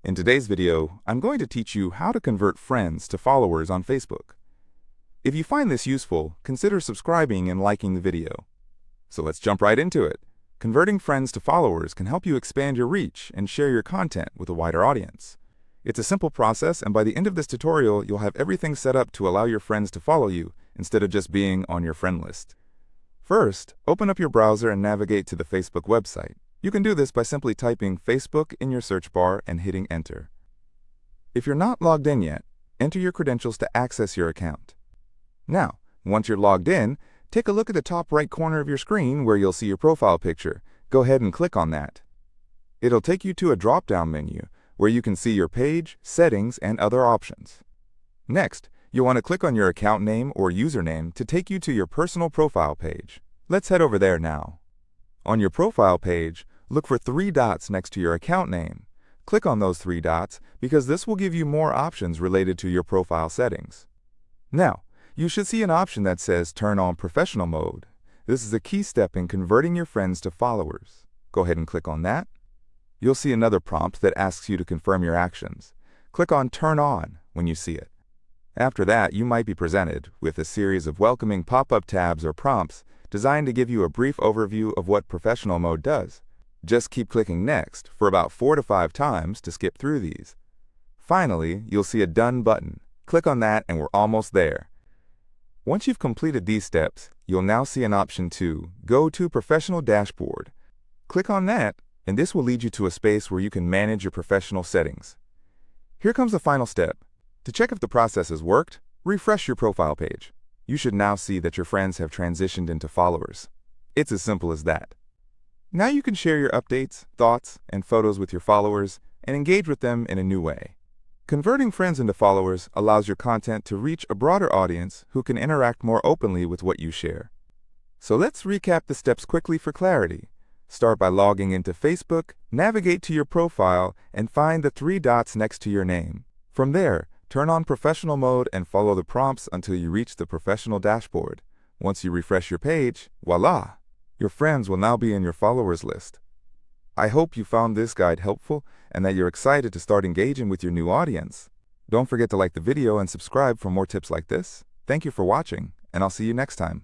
In today's video, I'm going to teach you how to convert friends to followers on Facebook. If you find this useful, consider subscribing and liking the video. So let's jump right into it. Converting friends to followers can help you expand your reach and share your content with a wider audience. It's a simple process, and by the end of this tutorial, you'll have everything set up to allow your friends to follow you instead of just being on your friend list. First, open up your browser and navigate to the Facebook website. You can do this by simply typing Facebook in your search bar and hitting enter. If you're not logged in yet, enter your credentials to access your account. Now, once you're logged in, take a look at the top right corner of your screen where you'll see your profile picture. Go ahead and click on that. It'll take you to a drop-down menu where you can see your page, settings, and other options. Next, you'll want to click on your account name or username to take you to your personal profile page. Let's head over there now. On your profile page, look for 3 dots next to your account name. Click on those 3 dots because this will give you more options related to your profile settings. Now, you should see an option that says Turn on Professional Mode. This is a key step in converting your friends to followers. Go ahead and click on that. You'll see another prompt that asks you to confirm your actions. Click on Turn On when you see it. After that, you might be presented with a series of welcoming pop-up tabs or prompts designed to give you a brief overview of what Professional Mode does. Just keep clicking Next for about 4 to 5 times to skip through these. Finally, you'll see a Done button. Click on that and we're almost there. Once you've completed these steps, you'll now see an option to Go to Professional Dashboard. Click on that, and this will lead you to a space where you can manage your professional settings. Here comes the final step. To check if the process has worked, refresh your profile page. You should now see that your friends have transitioned into followers. It's as simple as that. Now you can share your updates, thoughts, and photos with your followers and engage with them in a new way. Converting friends into followers allows your content to reach a broader audience who can interact more openly with what you share. So let's recap the steps quickly for clarity. Start by logging into Facebook, navigate to your profile, and find the 3 dots next to your name. From there, turn on Professional Mode and follow the prompts until you reach the Professional Dashboard. Once you refresh your page, voila! Your friends will now be in your followers list. I hope you found this guide helpful and that you're excited to start engaging with your new audience. Don't forget to like the video and subscribe for more tips like this. Thank you for watching, and I'll see you next time.